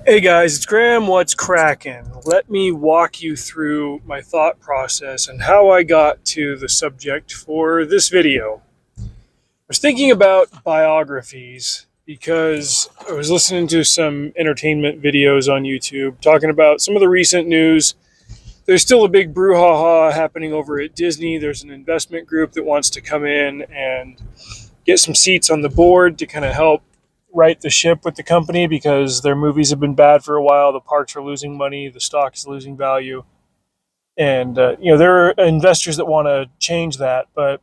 Hey guys, it's Graham. What's cracking? Let me walk you through my thought process and how I got to the subject for this video. I was thinking about biographies because I was listening to some entertainment videos on YouTube talking about some of the recent news. There's still a big brouhaha happening over at Disney. There's an investment group that wants to come in and get some seats on the board to kind of help right the ship with the company because their movies have been bad for a while. The parks are losing money, the stock is losing value, and there are investors that want to change that. But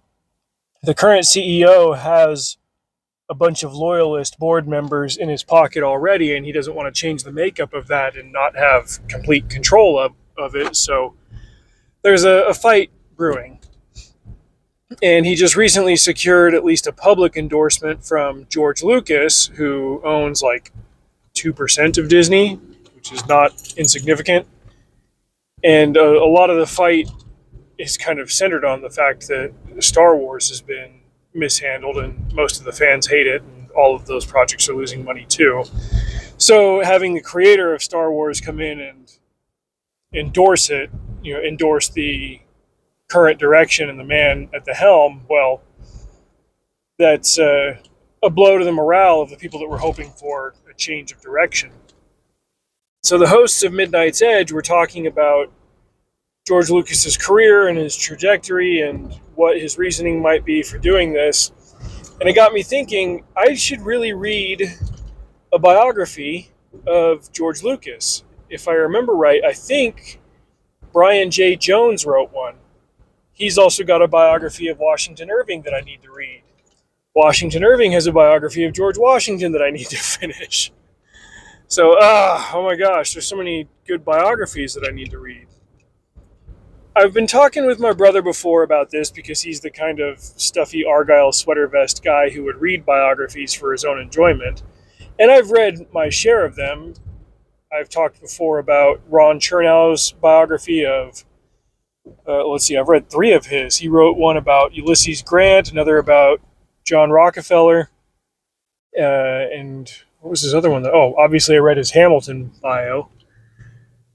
the current CEO has a bunch of loyalist board members in his pocket already, and he doesn't want to change the makeup of that and not have complete control of it. So there's a fight brewing. And he just recently secured at least a public endorsement from George Lucas, who owns like 2% of Disney, which is not insignificant. And a lot of the fight is kind of centered on the fact that Star Wars has been mishandled and most of the fans hate it, and all of those projects are losing money too. So having the creator of Star Wars come in and endorse it, endorse the current direction and the man at the helm, well, that's a blow to the morale of the people that were hoping for a change of direction. So the hosts of Midnight's Edge were talking about George Lucas's career and his trajectory and what his reasoning might be for doing this. And it got me thinking, I should really read a biography of George Lucas. If I remember right, I think Brian J. Jones wrote one. He's also got a biography of Washington Irving that I need to read. Washington Irving has a biography of George Washington that I need to finish. So, oh my gosh, there's so many good biographies that I need to read. I've been talking with my brother before about this because he's the kind of stuffy Argyle sweater vest guy who would read biographies for his own enjoyment. And I've read my share of them. I've talked before about Ron Chernow's biography of I've read 3 of his. He wrote one about Ulysses Grant, another about John Rockefeller, and what was his other one? Oh, obviously I read his Hamilton bio.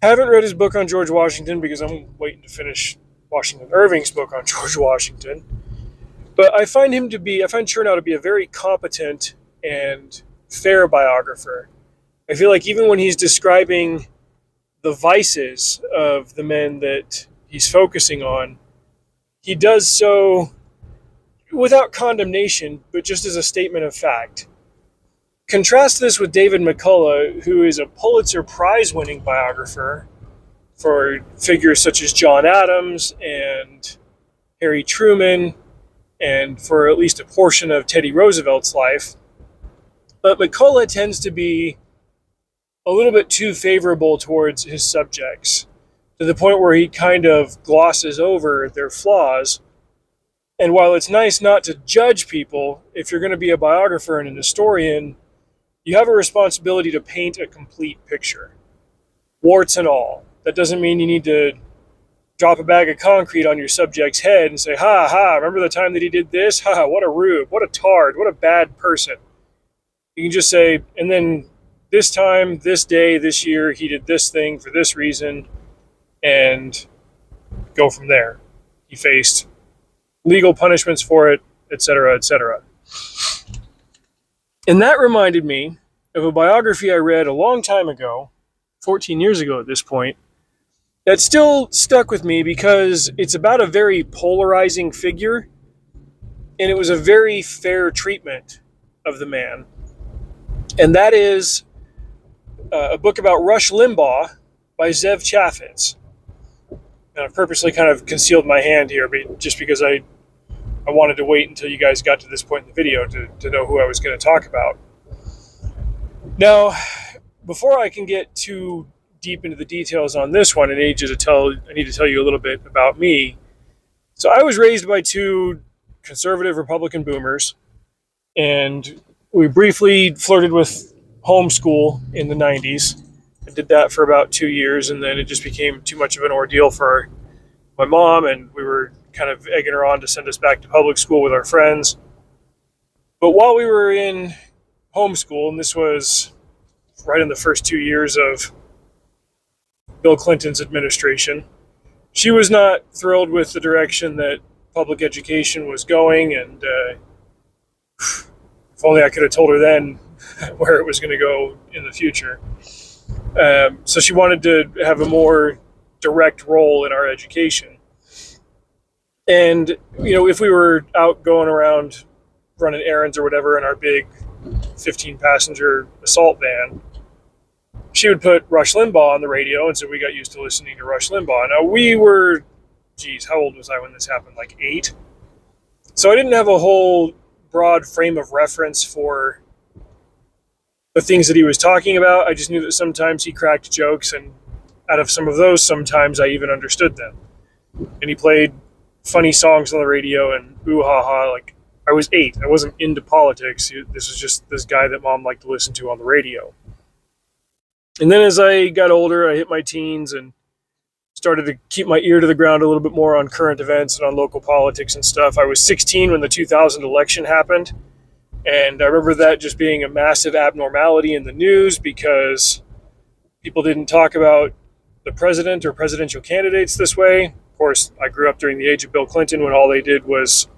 Haven't read his book on George Washington because I'm waiting to finish Washington Irving's book on George Washington. But I find Chernow to be a very competent and fair biographer. I feel like even when he's describing the vices of the men that he's focusing on, he does so without condemnation, but just as a statement of fact. Contrast this with David McCullough, who is a Pulitzer Prize-winning biographer for figures such as John Adams and Harry Truman, and for at least a portion of Teddy Roosevelt's life. But McCullough tends to be a little bit too favorable towards his subjects, to the point where he kind of glosses over their flaws. And while it's nice not to judge people, if you're going to be a biographer and an historian, you have a responsibility to paint a complete picture, warts and all. That doesn't mean you need to drop a bag of concrete on your subject's head and say, ha ha, remember the time that he did this? Ha, what a rube, what a tard, what a bad person. You can just say, and then this time, this day, this year, he did this thing for this reason, and go from there. He faced legal punishments for it, etc., etc. And that reminded me of a biography I read a long time ago, 14 years ago at this point, that still stuck with me because it's about a very polarizing figure, and it was a very fair treatment of the man. And that is a book about Rush Limbaugh by Zev Chaffetz. And I've purposely kind of concealed my hand here, but just because I wanted to wait until you guys got to this point in the video to know who I was going to talk about. Now, before I can get too deep into the details on this one, I need to tell you a little bit about me. So I was raised by 2 conservative Republican boomers, and we briefly flirted with homeschool in the 90s. I did that for about 2 years, and then it just became too much of an ordeal for my mom, and we were kind of egging her on to send us back to public school with our friends. But while we were in homeschool, and this was right in the first 2 years of Bill Clinton's administration. She was not thrilled with the direction that public education was going, and if only I could have told her then where it was going to go in the future. So she wanted to have a more direct role in our education. And, if we were out going around running errands or whatever in our big 15-passenger assault van, she would put Rush Limbaugh on the radio, and so we got used to listening to Rush Limbaugh. Now, we were, how old was I when this happened? Like 8? So I didn't have a whole broad frame of reference for the things that he was talking about. I just knew that sometimes he cracked jokes, and out of some of those, sometimes I even understood them. And he played funny songs on the radio and ooh-ha-ha. Like, I was 8. I wasn't into politics. This was just this guy that Mom liked to listen to on the radio. And then as I got older, I hit my teens and started to keep my ear to the ground a little bit more on current events and on local politics and stuff. I was 16 when the 2000 election happened, and I remember that just being a massive abnormality in the news because people didn't talk about the president or presidential candidates this way. Of course, I grew up during the age of Bill Clinton when all they did was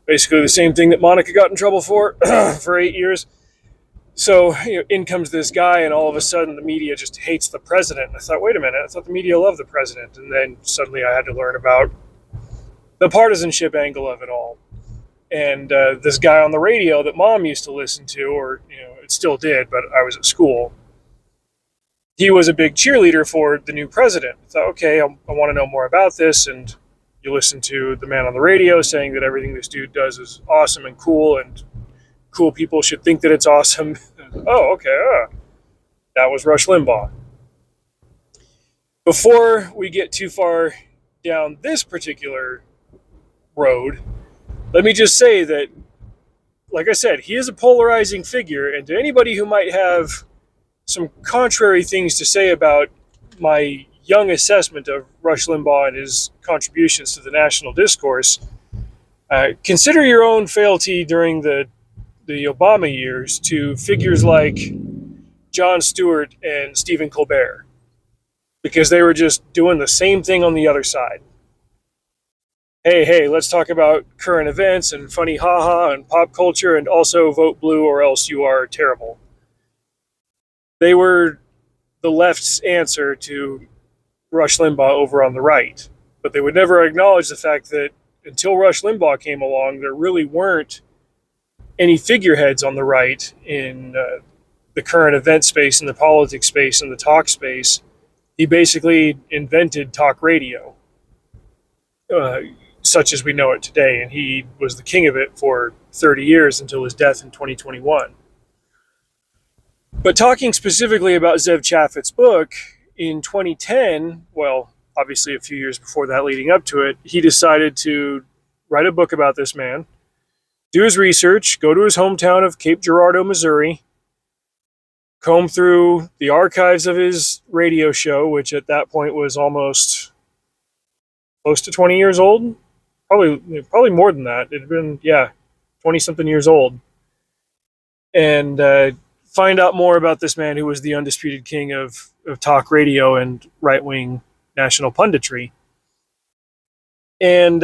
basically the same thing that Monica got in trouble for for 8 years. So, in comes this guy, and all of a sudden the media just hates the president. And I thought, wait a minute, I thought the media loved the president. And then suddenly I had to learn about the partisanship angle of it all. And this guy on the radio that Mom used to listen to, or, it still did, but I was at school, he was a big cheerleader for the new president. I thought, okay, I want to know more about this. And you listen to the man on the radio saying that everything this dude does is awesome and cool, and cool people should think that it's awesome. Oh, okay. That was Rush Limbaugh. Before we get too far down this particular road, let me just say that, like I said, he is a polarizing figure, and to anybody who might have some contrary things to say about my young assessment of Rush Limbaugh and his contributions to the national discourse, consider your own fealty during the Obama years to figures like Jon Stewart and Stephen Colbert, because they were just doing the same thing on the other side. Hey, let's talk about current events and funny haha and pop culture, and also vote blue or else you are terrible. They were the left's answer to Rush Limbaugh over on the right, but they would never acknowledge the fact that until Rush Limbaugh came along, there really weren't any figureheads on the right in the current event space, in the politics space, in the talk space. He basically invented talk radio, such as we know it today, and he was the king of it for 30 years until his death in 2021. But talking specifically about Zev Chafet's book, in 2010, well, obviously a few years before that leading up to it, he decided to write a book about this man, do his research, go to his hometown of Cape Girardeau, Missouri, comb through the archives of his radio show, which at that point was almost close to 20 years old. Probably more than that. It had been, 20-something years old. And find out more about this man who was the undisputed king of talk radio and right-wing national punditry. And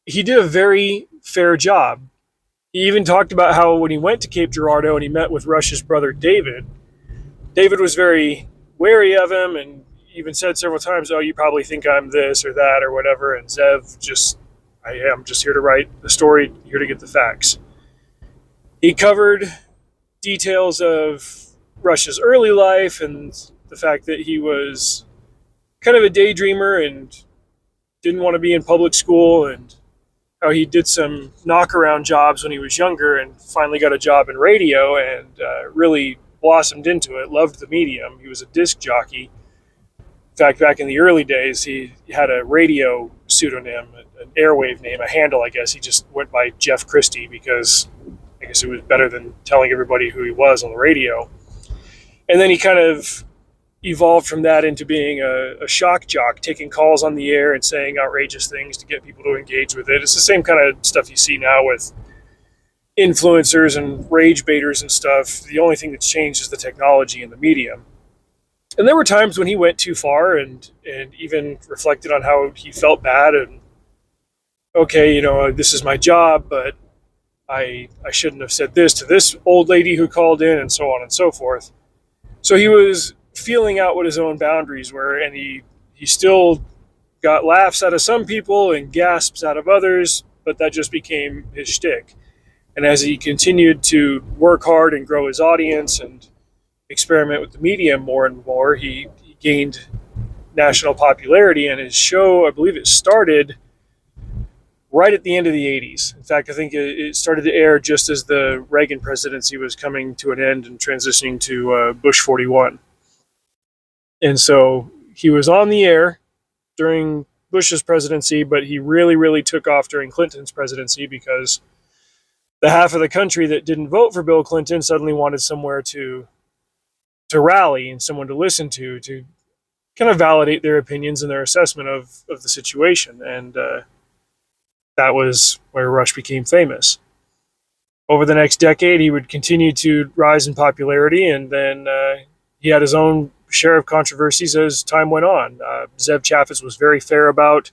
he did a very fair job. He even talked about how when he went to Cape Girardeau and he met with Rush's brother David was very wary of him and even said several times, oh, you probably think I'm this or that or whatever. And Zev I'm just here to write the story, here to get the facts. He covered details of Rush's early life and the fact that he was kind of a daydreamer and didn't want to be in public school, and how he did some knockaround jobs when he was younger and finally got a job in radio and really blossomed into it, loved the medium. He was a disc jockey. In fact, back in the early days, he had a radio pseudonym, an airwave name, a handle, I guess. He just went by Jeff Christie because I guess it was better than telling everybody who he was on the radio. And then he kind of evolved from that into being a shock jock, taking calls on the air and saying outrageous things to get people to engage with it. It's the same kind of stuff you see now with influencers and rage baiters and stuff. The only thing that's changed is the technology and the medium. And there were times when he went too far and even reflected on how he felt bad and, okay, this is my job, but I shouldn't have said this to this old lady who called in, and so on and so forth. So he was feeling out what his own boundaries were, and he still got laughs out of some people and gasps out of others, but that just became his shtick. And as he continued to work hard and grow his audience and experiment with the medium more and more, he gained national popularity, and his show, I believe it started right at the end of the 80s. In fact, I think it started to air just as the Reagan presidency was coming to an end and transitioning to Bush 41. And so he was on the air during Bush's presidency, but he really, really took off during Clinton's presidency because the half of the country that didn't vote for Bill Clinton suddenly wanted somewhere to rally and someone to listen to kind of validate their opinions and their assessment of the situation. And that was where Rush became famous. Over the next decade, he would continue to rise in popularity, and then he had his own share of controversies as time went on. Zev Chaffetz was very fair about,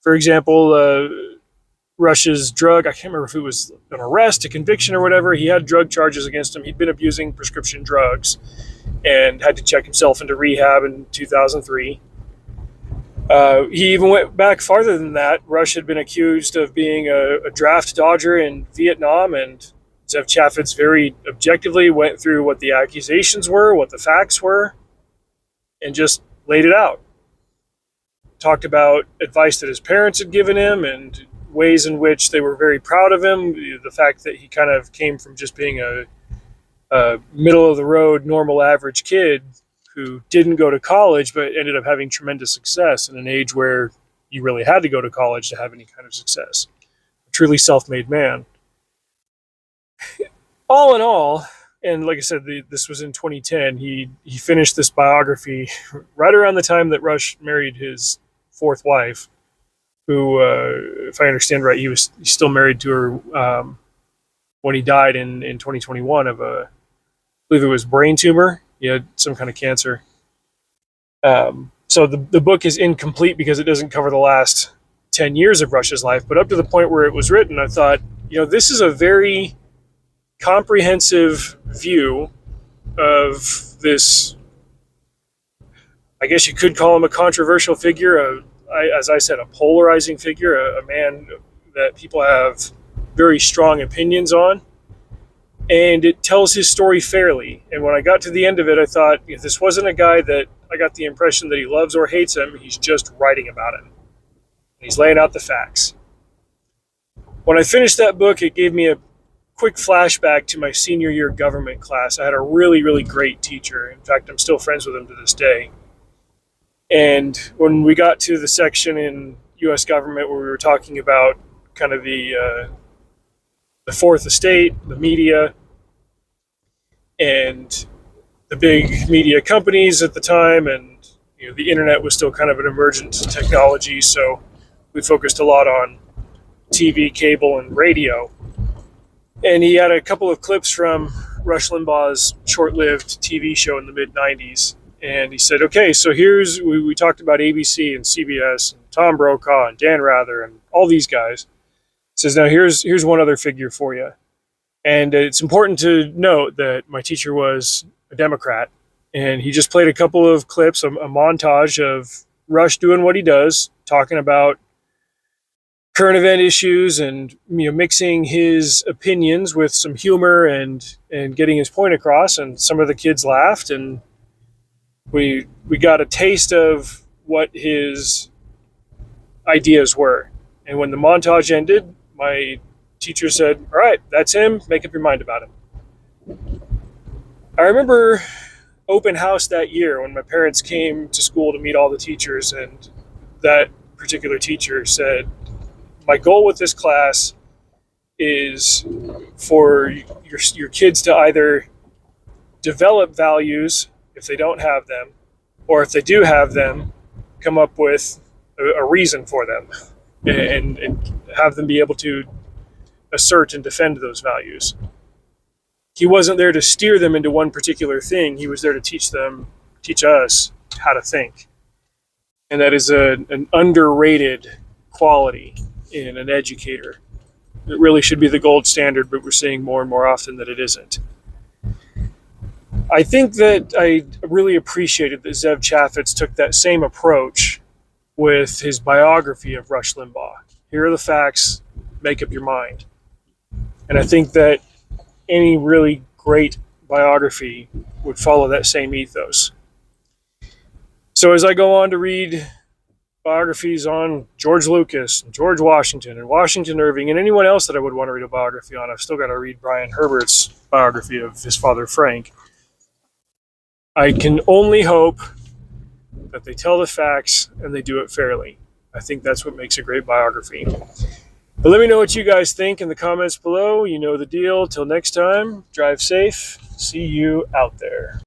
for example, Rush's drug. I can't remember if it was an arrest, a conviction, or whatever. He had drug charges against him. He'd been abusing prescription drugs and had to check himself into rehab in 2003. He even went back farther than that. Rush had been accused of being a draft dodger in Vietnam, and Zev Chaffetz very objectively went through what the accusations were, what the facts were, and just laid it out. Talked about advice that his parents had given him and ways in which they were very proud of him. The fact that he kind of came from just being a middle-of-the-road, normal, average kid who didn't go to college but ended up having tremendous success in an age where you really had to go to college to have any kind of success. A truly self-made man. All in all, and like I said, this was in 2010, he finished this biography right around the time that Rush married his fourth wife, who, if I understand right, he's still married to her when he died in 2021 of I believe it was brain tumor. He had some kind of cancer. So the book is incomplete because it doesn't cover the last 10 years of Rush's life, but up to the point where it was written, I thought, this is a very comprehensive view of this. I guess you could call him a controversial figure, as I said, a polarizing figure, a man that people have very strong opinions on. And it tells his story fairly. And when I got to the end of it, I thought, if this wasn't a guy that I got the impression that he loves or hates him, he's just writing about him. He's laying out the facts. When I finished that book, it gave me a quick flashback to my senior year government class. I had a really, really great teacher. In fact, I'm still friends with him to this day. And when we got to the section in U.S. government where we were talking about kind of the fourth estate, the media, and the big media companies at the time, and the internet was still kind of an emergent technology, so we focused a lot on TV, cable, and radio. And he had a couple of clips from Rush Limbaugh's short-lived TV show in the mid-90s, and he said, okay, so we talked about ABC and CBS and Tom Brokaw and Dan Rather and all these guys. Says, now here's one other figure for you. And it's important to note that my teacher was a Democrat, and he just played a couple of clips, a montage of Rush doing what he does, talking about current event issues and mixing his opinions with some humor and getting his point across. And some of the kids laughed, and we got a taste of what his ideas were. And when the montage ended, my teacher said, all right, that's him. Make up your mind about him. I remember open house that year when my parents came to school to meet all the teachers, and that particular teacher said, my goal with this class is for your kids to either develop values if they don't have them, or if they do have them, come up with a reason for them. And have them be able to assert and defend those values. He wasn't there to steer them into one particular thing. He was there to teach us how to think. And that is an underrated quality in an educator. It really should be the gold standard, but we're seeing more and more often that it isn't. I think that I really appreciated that Zev Chaffetz took that same approach with his biography of Rush Limbaugh. Here are the facts, make up your mind. And I think that any really great biography would follow that same ethos. So as I go on to read biographies on George Lucas and George Washington and Washington Irving and anyone else that I would want to read a biography on, I've still got to read Brian Herbert's biography of his father Frank. I can only hope that they tell the facts and they do it fairly. I think that's what makes a great biography. But let me know what you guys think in the comments below. You know the deal. Till next time, drive safe. See you out there.